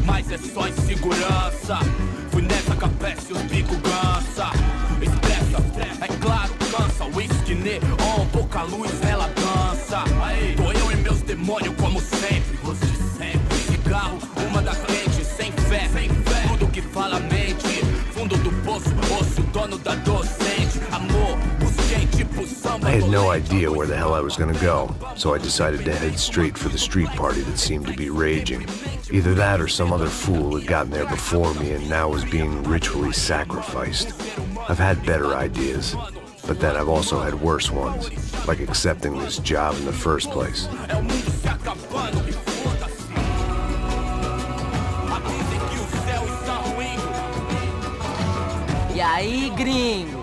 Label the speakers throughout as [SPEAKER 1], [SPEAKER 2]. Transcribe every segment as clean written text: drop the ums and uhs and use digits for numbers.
[SPEAKER 1] Mas é só insegurança. Fui nessa capeste, os bico gansa. Expressa, é claro, cansa. Whisky, neon, pouca luz, ela dança. Tô eu e meus demônios como sempre. Gosto de sempre. Cigarro, uma da frente, sem fé. Tudo que fala mente. Fundo do poço, osso, dono da docente. Amor, busquei tipo samba.
[SPEAKER 2] I had no idea where the hell I was gonna go, so I decided to head straight for the street party that seemed to be raging. Either that or some other fool had gotten there before me and now was being ritually sacrificed. I've had better ideas, but then I've also had worse ones, like accepting this job in the first place.
[SPEAKER 3] E aí, gringo?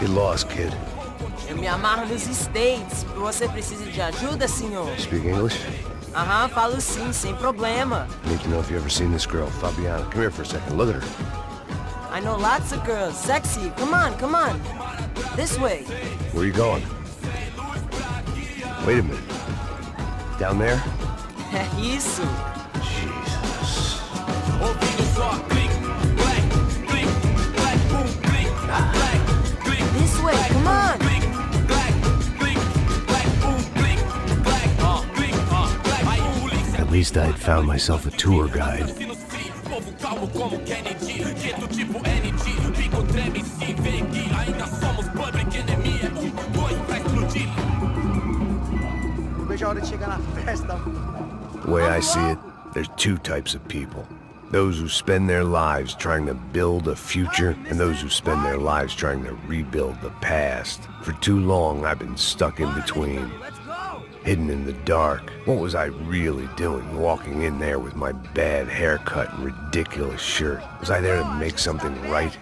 [SPEAKER 2] Get lost, kid.
[SPEAKER 3] Eu me amarro nos States. Você precisa de ajuda, senhor?
[SPEAKER 2] Speak English?
[SPEAKER 3] Aham, falo sim, sem problema.
[SPEAKER 2] Need to know if you've ever seen this girl, Fabiana. Come here for a second. Look at her.
[SPEAKER 3] I know lots of girls. Sexy. Come on, come on. This way.
[SPEAKER 2] Where are you going? Wait a minute. Down there?
[SPEAKER 3] É isso.
[SPEAKER 2] Jesus.
[SPEAKER 3] This way, come on.
[SPEAKER 2] At least I had found myself a tour guide. The way I see it, there's two types of people. Those who spend their lives trying to build a future, and those who spend their lives trying to rebuild the past. For too long, I've been stuck in between. Hidden in the dark. What was I really doing walking in there with my bad haircut and ridiculous shirt? Was I there to make something right?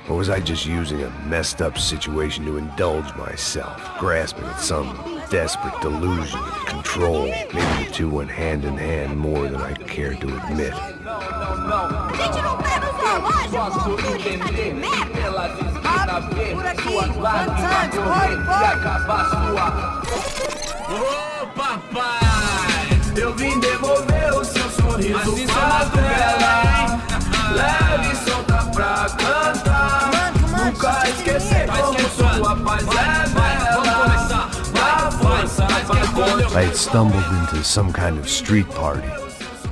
[SPEAKER 2] Or was I just using a messed up situation to indulge myself, grasping at some desperate delusion of control? Maybe the two went hand in hand more than I cared to admit.
[SPEAKER 4] Gente, não tá no zoológico, turista de merda!
[SPEAKER 3] Por aqui, fantasmas,
[SPEAKER 1] Ô papai, eu vim devolver o seu sorriso pra tela. Leve e solta pra cantar. Nunca esquecer como sua paz é bela. Na força,
[SPEAKER 2] I had stumbled into some kind of street party.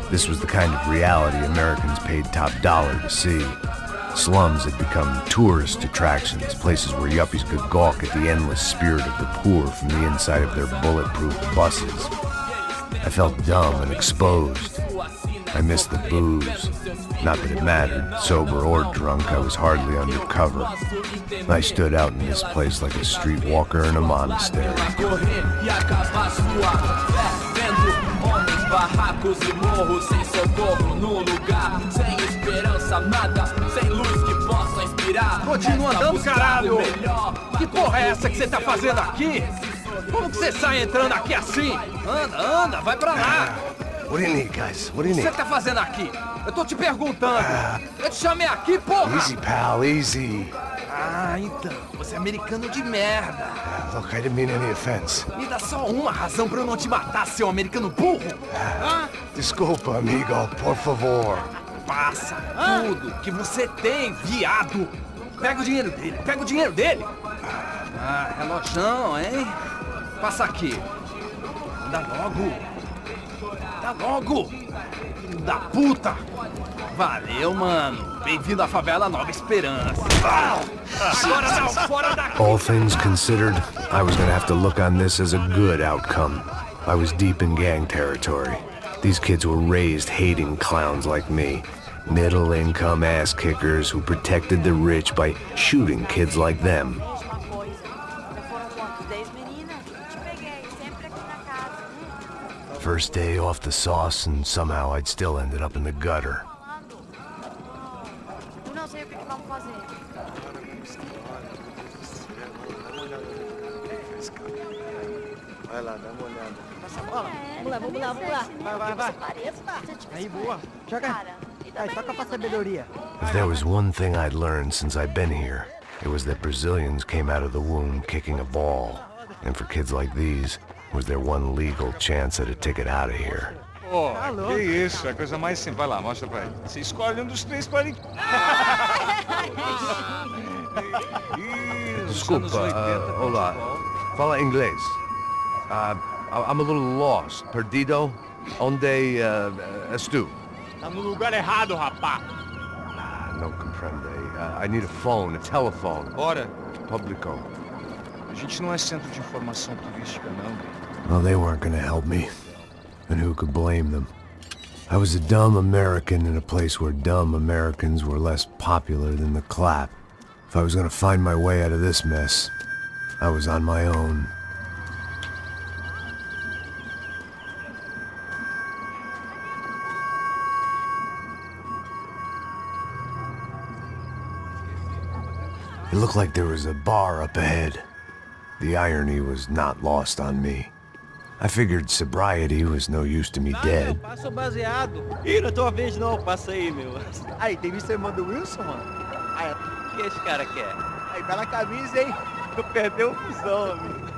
[SPEAKER 2] This was the kind of reality Americans paid top dollar to see. Slums had become tourist attractions, places where yuppies could gawk at the endless spirit of the poor from the inside of their bulletproof buses. I felt dumb and exposed. I missed the booze. Not that it mattered, sober or drunk, I was hardly undercover. I stood out in this place like a streetwalker in a monastery.
[SPEAKER 1] Barracos e morros sem socorro no lugar, sem esperança, nada, sem luz que possa inspirar.
[SPEAKER 5] Continua andando, caralho! Que porra é essa que você tá fazendo aqui? Como que você sai entrando aqui assim? Anda, anda, vai pra lá!
[SPEAKER 2] What do you need, guys? What do you
[SPEAKER 5] O que
[SPEAKER 2] need?
[SPEAKER 5] você tá fazendo aqui? Eu tô te perguntando! Eu te chamei aqui, porra!
[SPEAKER 2] Easy, pal, easy.
[SPEAKER 5] Ah, então, você é americano de merda!
[SPEAKER 2] Look, I didn't mean any offense.
[SPEAKER 5] Me dá só uma razão pra eu não te matar, seu americano burro! Hã?
[SPEAKER 2] Desculpa, amigo, por favor.
[SPEAKER 5] Passa tudo que você tem, viado! Pega o dinheiro dele, pega o dinheiro dele! Ah, relojão, hein? Passa aqui. Dá logo! Dá logo! Filho da puta! Valeu, mano! Bem-vindo à favela Nova Esperança! Agora não, fora daqui!
[SPEAKER 2] All things considered, I was gonna have to look on this as a good outcome. I was deep in gang territory. These kids were raised hating clowns like me. Middle-income ass-kickers who protected the rich by shooting kids like them. First day off the sauce, and somehow I'd still ended up in the gutter.
[SPEAKER 4] Não sei o que vamos fazer.
[SPEAKER 6] Vai lá, dá uma olhada.
[SPEAKER 4] Passa a bola? Vamos lá, vamos lá, vamos lá.
[SPEAKER 6] Vai.
[SPEAKER 4] Aí, boa.
[SPEAKER 6] Joga. Aí, toca pra sabedoria.
[SPEAKER 2] If there was one thing I'd learned since I'd been here, it was that Brazilians came out of the womb kicking a ball. And for kids like these, was their one legal chance at a ticket out of here.
[SPEAKER 7] Pô,
[SPEAKER 6] Tá louco.
[SPEAKER 7] que isso, é a coisa mais simples. Vai lá, mostra pra ele. Você escolhe um dos três para ele.
[SPEAKER 2] Desculpa, olá. Fala inglês. I'm a little lost. Perdido? Onde és tu?
[SPEAKER 8] Tá no lugar errado, rapá.
[SPEAKER 2] Não comprende. I need a phone, a telephone.
[SPEAKER 7] Bora.
[SPEAKER 2] Publico.
[SPEAKER 7] A gente não é centro de informação turística, não.
[SPEAKER 2] Well, they weren't gonna help me. And who could blame them? I was a dumb American in a place where dumb Americans were less popular than the clap. If I was gonna find my way out of this mess, I was on my own. It looked like there was a bar up ahead. The irony was not lost on me. I figured sobriety was no use to me dead.
[SPEAKER 6] Passa o baseado. Ih, não é tua vez não, passa aí, meu. Aí, tem visto a irmã do Wilson, mano? Aí, o que esse cara quer? Aí, bela camisa, hein? Eu perdeu o fusão, amigo.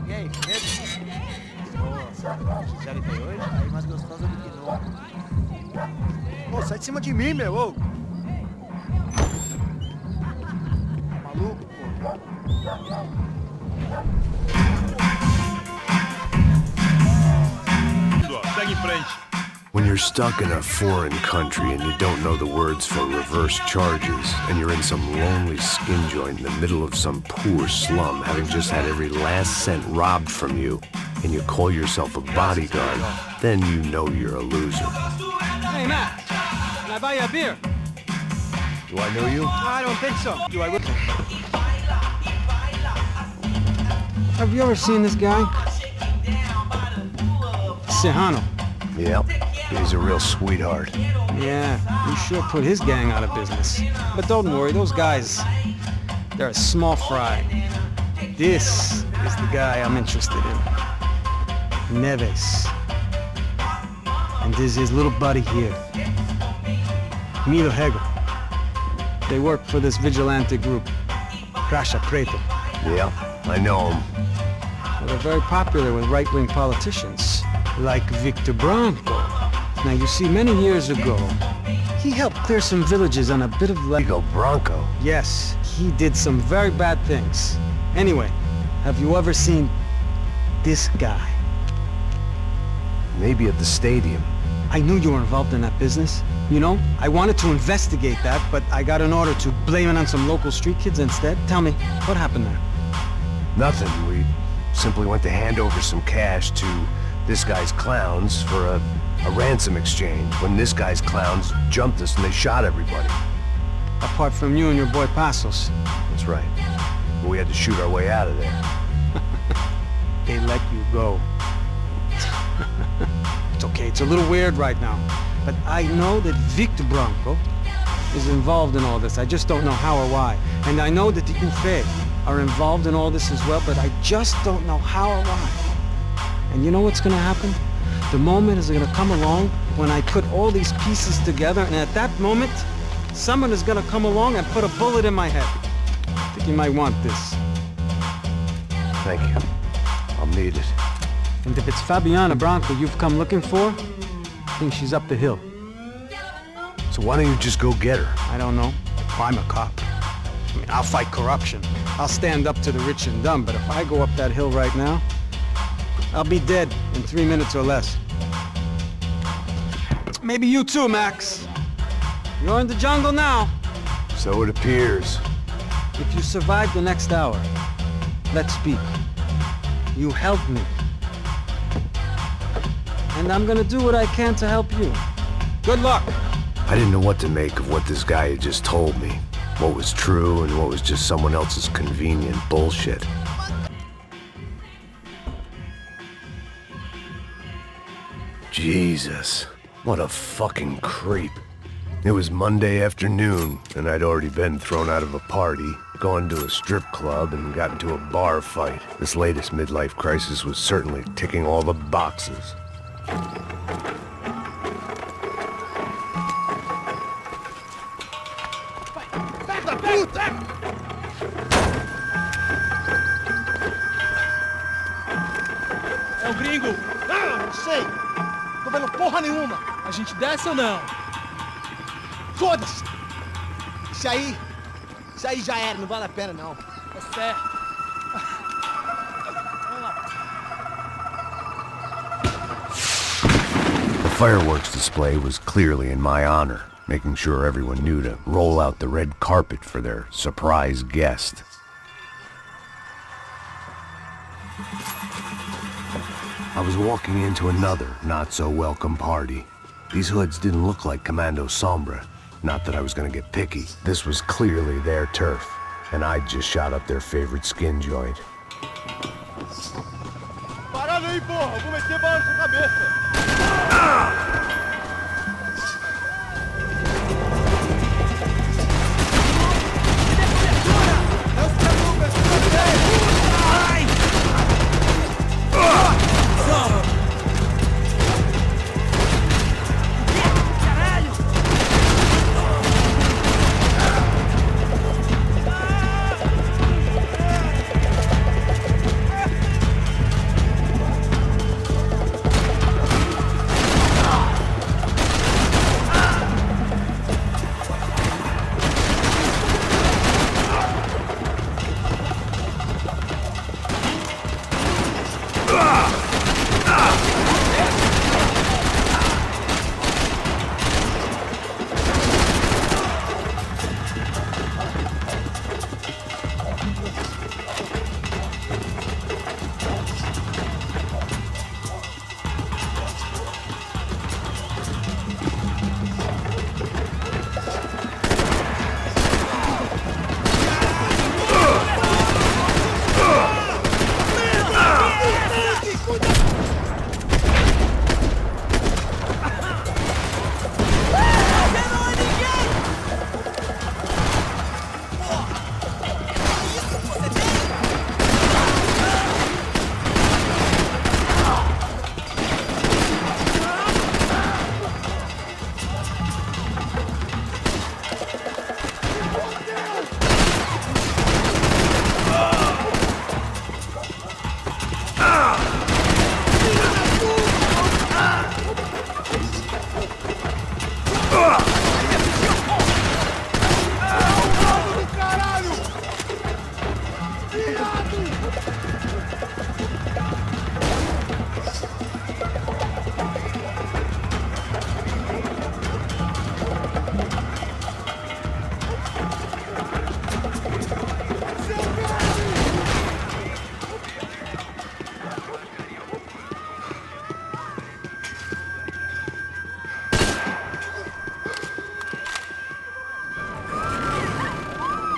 [SPEAKER 6] E aí, medo? Nossa, já tem hoje? Aí mais gostosa do que não. Ô, sai de cima de mim, meu, ô! Maluco, pô.
[SPEAKER 8] Segue em frente.
[SPEAKER 2] When you're stuck in a foreign country and you don't know the words for reverse charges, and you're in some lonely skin joint in the middle of some poor slum, having just had every last cent robbed from you, and you call yourself a bodyguard, then you know you're a loser.
[SPEAKER 6] Hey, Matt, can I buy you a beer?
[SPEAKER 2] Do I know you?
[SPEAKER 6] I don't think so. Do I? Have you ever seen this guy? Serrano.
[SPEAKER 2] Yep, he's a real sweetheart.
[SPEAKER 6] Yeah, he sure put his gang out of business. But don't worry, those guys, they're a small fry. This is the guy I'm interested in. Neves. And this is his little buddy here, Milo Hegel. They work for this vigilante group, Crasha Preto.
[SPEAKER 2] Yeah, I know him.
[SPEAKER 6] Well, they're very popular with right-wing politicians, like Victor Branco. Now, you see, many years ago, he helped clear some villages on a bit of land.
[SPEAKER 2] Vigo Bronco.
[SPEAKER 6] Yes, he did some very bad things. Anyway, have you ever seen this guy?
[SPEAKER 2] Maybe at the stadium.
[SPEAKER 6] I knew you were involved in that business. You know, I wanted to investigate that, but I got an order to blame it on some local street kids instead. Tell me, what happened there?
[SPEAKER 2] Nothing. We simply went to hand over some cash to this guy's clowns for a ransom exchange when this guy's clowns jumped us and they shot everybody.
[SPEAKER 6] Apart from you and your boy Passos.
[SPEAKER 2] That's right. But we had to shoot our way out of there.
[SPEAKER 6] They let you go. It's okay, it's a little weird right now. But I know that Victor Branco is involved in all this. I just don't know how or why. And I know that the UFE are involved in all this as well, but I just don't know how or why. And you know what's gonna happen? The moment is gonna come along when I put all these pieces together, and at that moment, someone is gonna come along and put a bullet in my head. I think you might want this.
[SPEAKER 2] Thank you. I'll need it.
[SPEAKER 6] And if it's Fabiana Branco you've come looking for, I think she's up the hill.
[SPEAKER 2] So why don't you just go get her?
[SPEAKER 6] I don't know. I'm a cop. I mean, I'll fight corruption. I'll stand up to the rich and dumb, but if I go up that hill right now, I'll be dead in 3 minutes or less. Maybe you too, Max. You're in the jungle now.
[SPEAKER 2] So it appears.
[SPEAKER 6] If you survive the next hour, let's speak. You help me. And I'm gonna do what I can to help you. Good luck.
[SPEAKER 2] I didn't know what to make of what this guy had just told me. What was true and what was just someone else's convenient bullshit. Jesus, what a fucking creep. It was Monday afternoon, and I'd already been thrown out of a party, gone to a strip club, and got into a bar fight. This latest midlife crisis was certainly ticking all the boxes.
[SPEAKER 8] É o gringo.
[SPEAKER 9] Não sei. Tô vendo porra nenhuma.
[SPEAKER 8] A gente desce ou não?
[SPEAKER 9] Foda-se. Isso aí já era, não vale a pena não.
[SPEAKER 8] Tá certo. Vamos lá.
[SPEAKER 2] The fireworks display was clearly in my honor, making sure everyone knew to roll out the red carpet for their surprise guest. I was walking into another not-so-welcome party. These hoods didn't look like Commando Sombra. Not that I was gonna get picky. This was clearly their turf, and I'd just shot up their favorite skin joint.
[SPEAKER 9] Parada aí, porra! Vou meter bala na sua cabeça!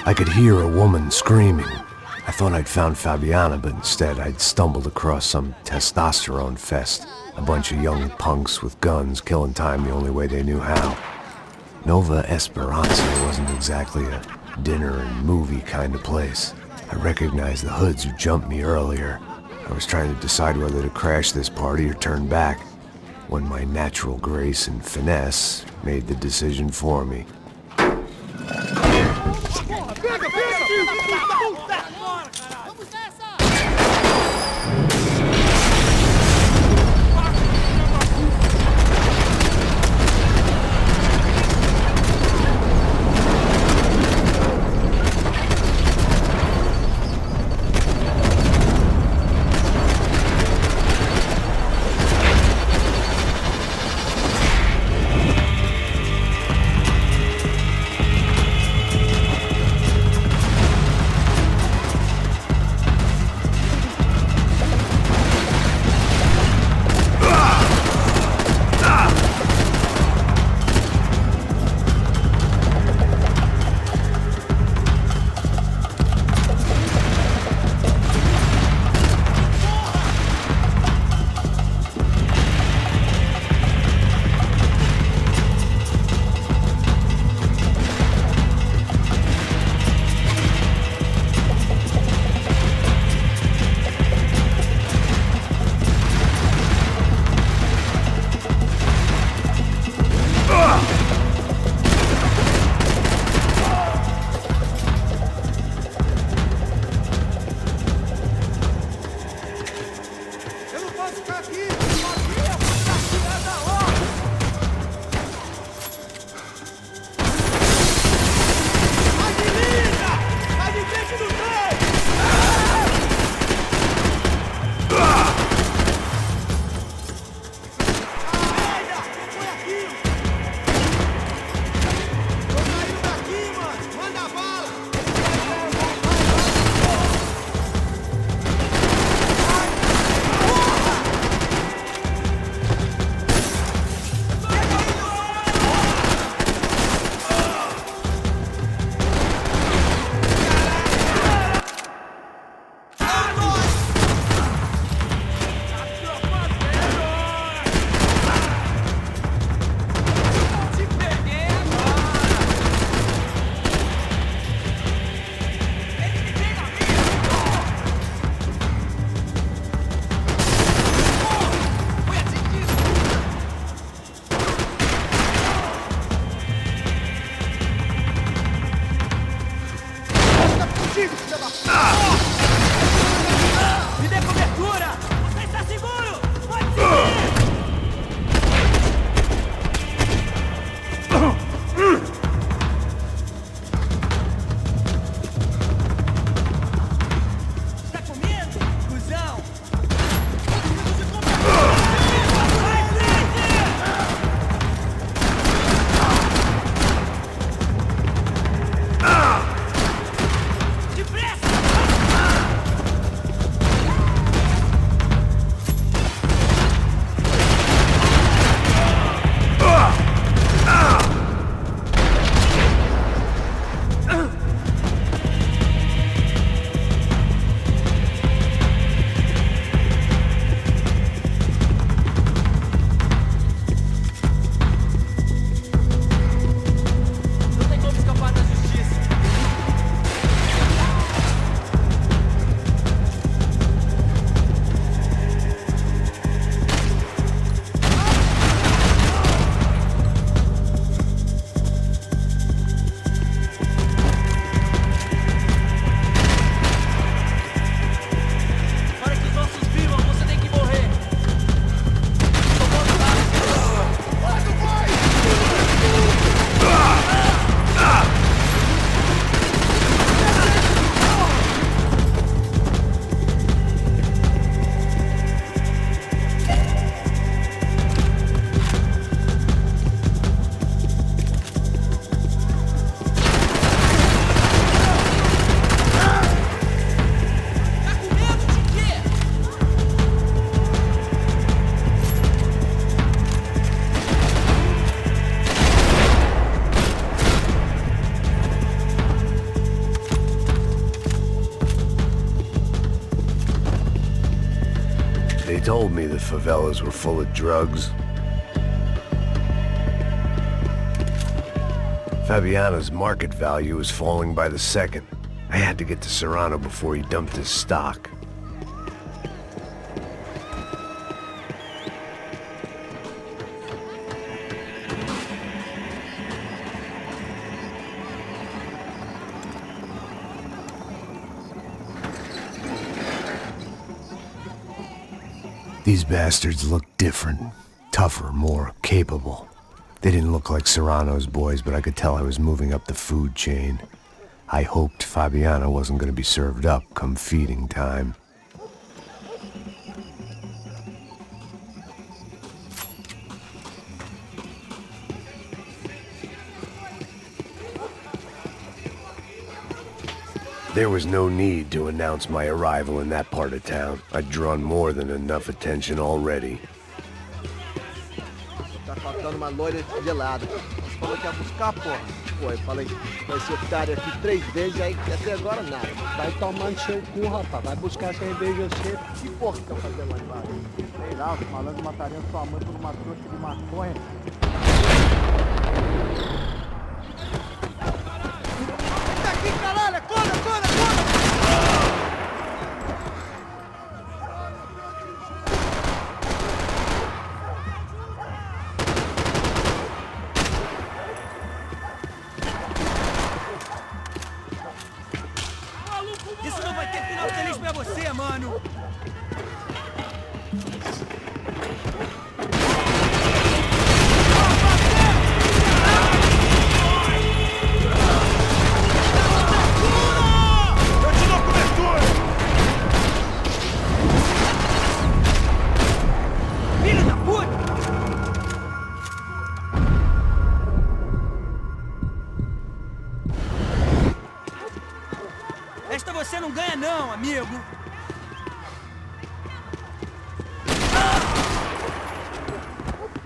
[SPEAKER 2] I could hear a woman screaming. I thought I'd found Fabiana, but instead I'd stumbled across some testosterone fest. A bunch of young punks with guns killing time the only way they knew how. Nova Esperanza wasn't exactly a dinner and movie kind of place. I recognized the hoods who jumped me earlier. I was trying to decide whether to crash this party or turn back, when my natural grace and finesse made the decision for me. favelas were full of drugs. Fabiano's market value was falling by the second. I had to get to Serrano before he dumped his stock. These bastards looked different, tougher, more capable. They didn't look like Serrano's boys, but I could tell I was moving up the food chain. I hoped Fabiano wasn't going to be served up come feeding time. There was no need to announce my arrival in that part of town. I'd drawn more than enough attention already.
[SPEAKER 9] Tá faltando uma loira gelada. Você falou que ia buscar, porra. Pô, eu falei com esse otário aqui 3 vezes, aí até agora nada. Vai tomando seu cu, rapaz. Vai buscar cerveja cedo. Que porra que tá fazendo lá embaixo? Sei lá, os malandros matariam sua mãe por uma trouxa de maconha. Tá aqui, caralho! Corra, corra, corra!
[SPEAKER 8] Isso não vai ter final feliz pra você, mano! Filho da puta! Esta você não ganha não, amigo!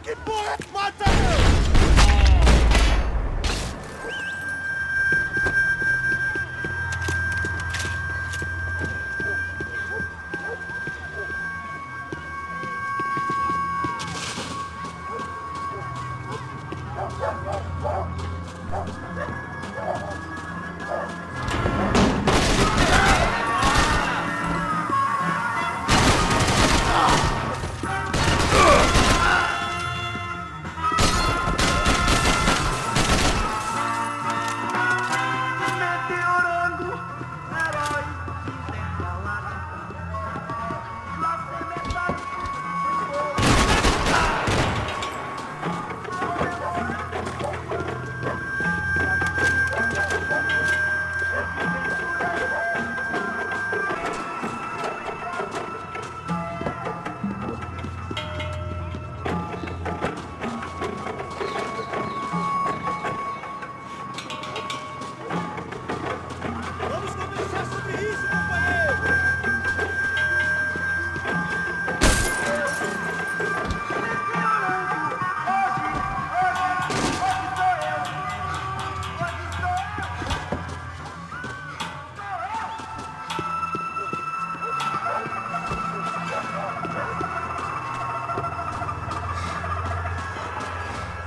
[SPEAKER 9] Que porra! Mata ele!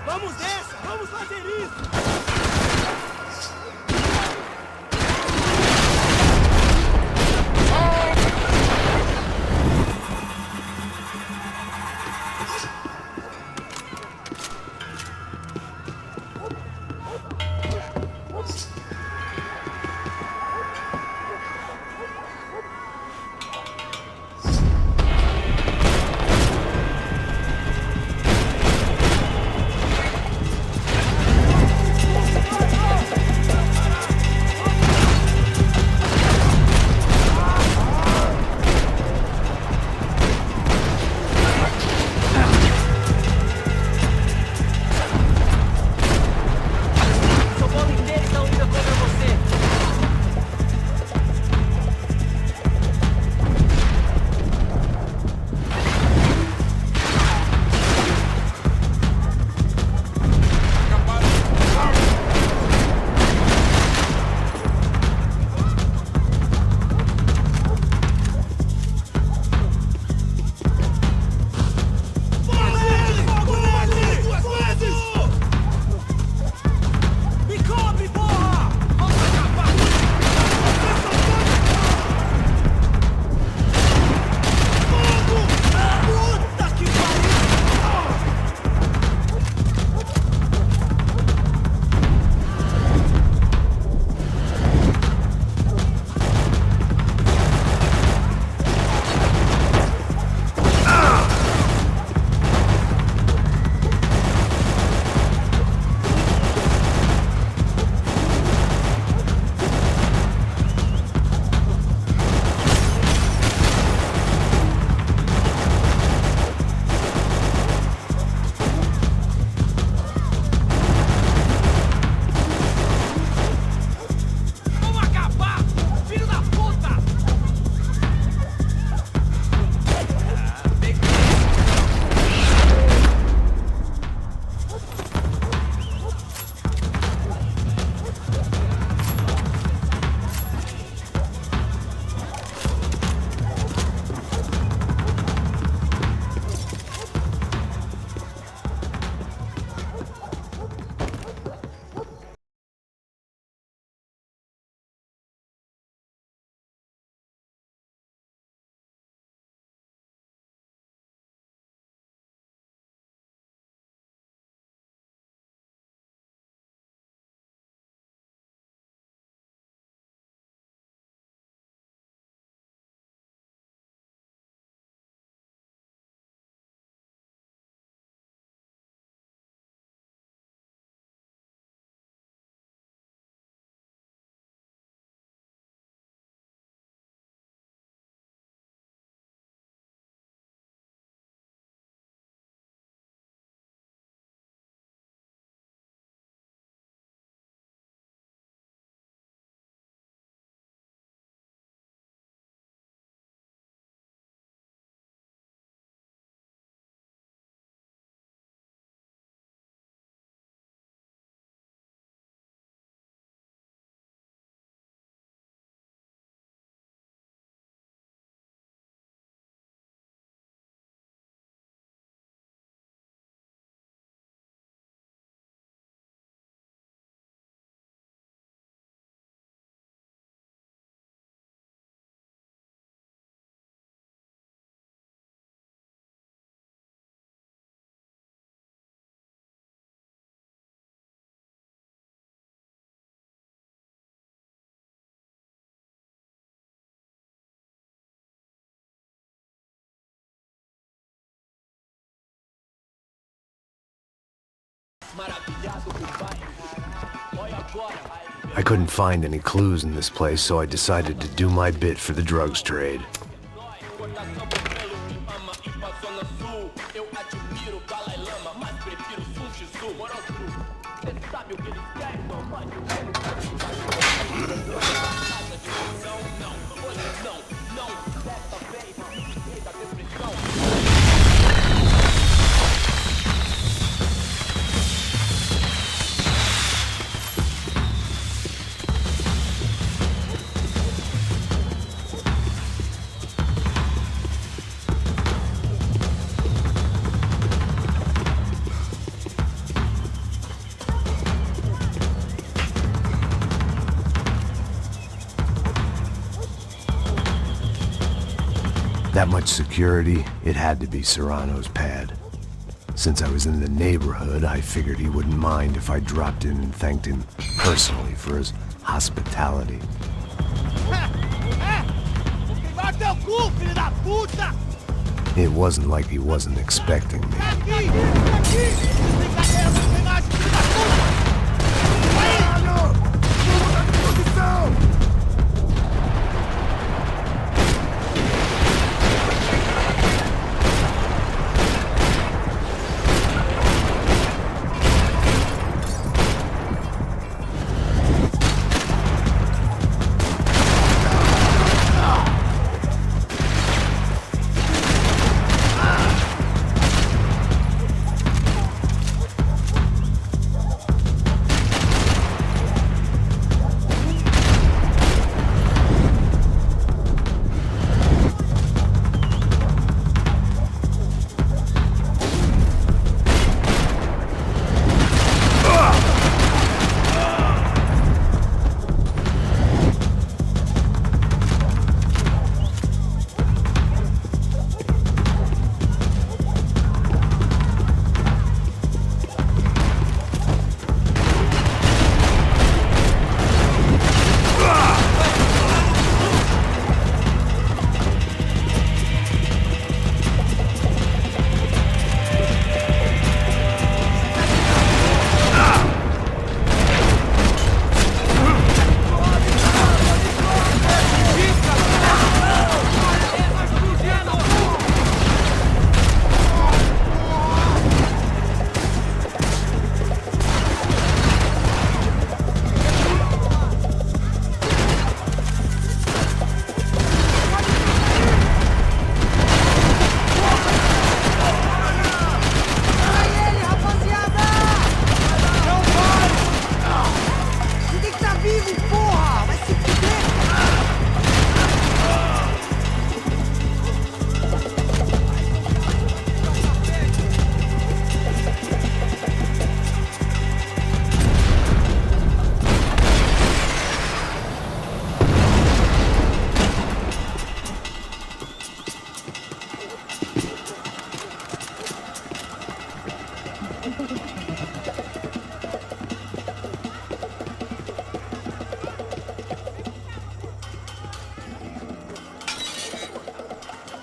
[SPEAKER 8] Vamos nessa! Vamos fazer isso!
[SPEAKER 2] I couldn't find any clues in this place, so I decided to do my bit for the drugs trade. That much security, it had to be Serrano's pad. Since I was in the neighborhood, I figured he wouldn't mind if I dropped in and thanked him personally for his hospitality. It wasn't like he wasn't expecting me.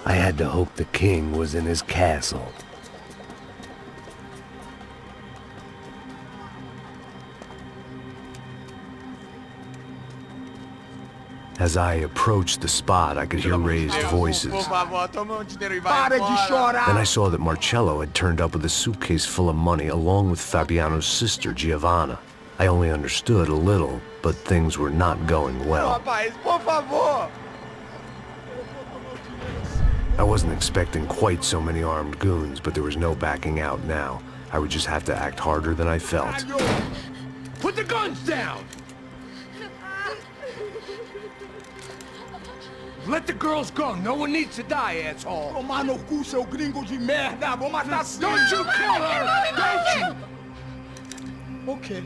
[SPEAKER 2] I had to hope the king was in his castle. As I approached the spot, I could hear raised voices. Then I saw that Marcello had turned up with a suitcase full of money along with Fabiano's sister, Giovanna. I only understood a little, but things were not going well. I wasn't expecting quite so many armed goons, but there was no backing out now. I would just have to act harder than I felt.
[SPEAKER 1] Put the guns down! Let the girls go. No one needs to die, asshole.
[SPEAKER 8] Tomar no cu, seu gringo de merda. Vou matar sim.
[SPEAKER 1] Don't you kill her! Don't you!
[SPEAKER 8] Ok.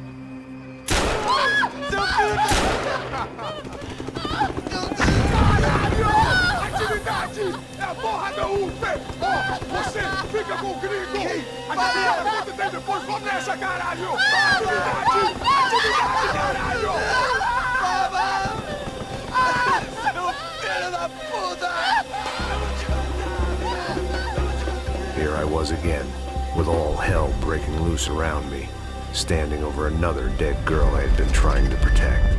[SPEAKER 8] Caralho! Atividade! É a porra da UP! Ó, você fica com o gringo! A gente dá conta dele depois, vamos nessa, caralho! Atividade! Atividade, caralho!
[SPEAKER 2] Here I was again, with all hell breaking loose around me. standing over another dead girl I had been trying to protect.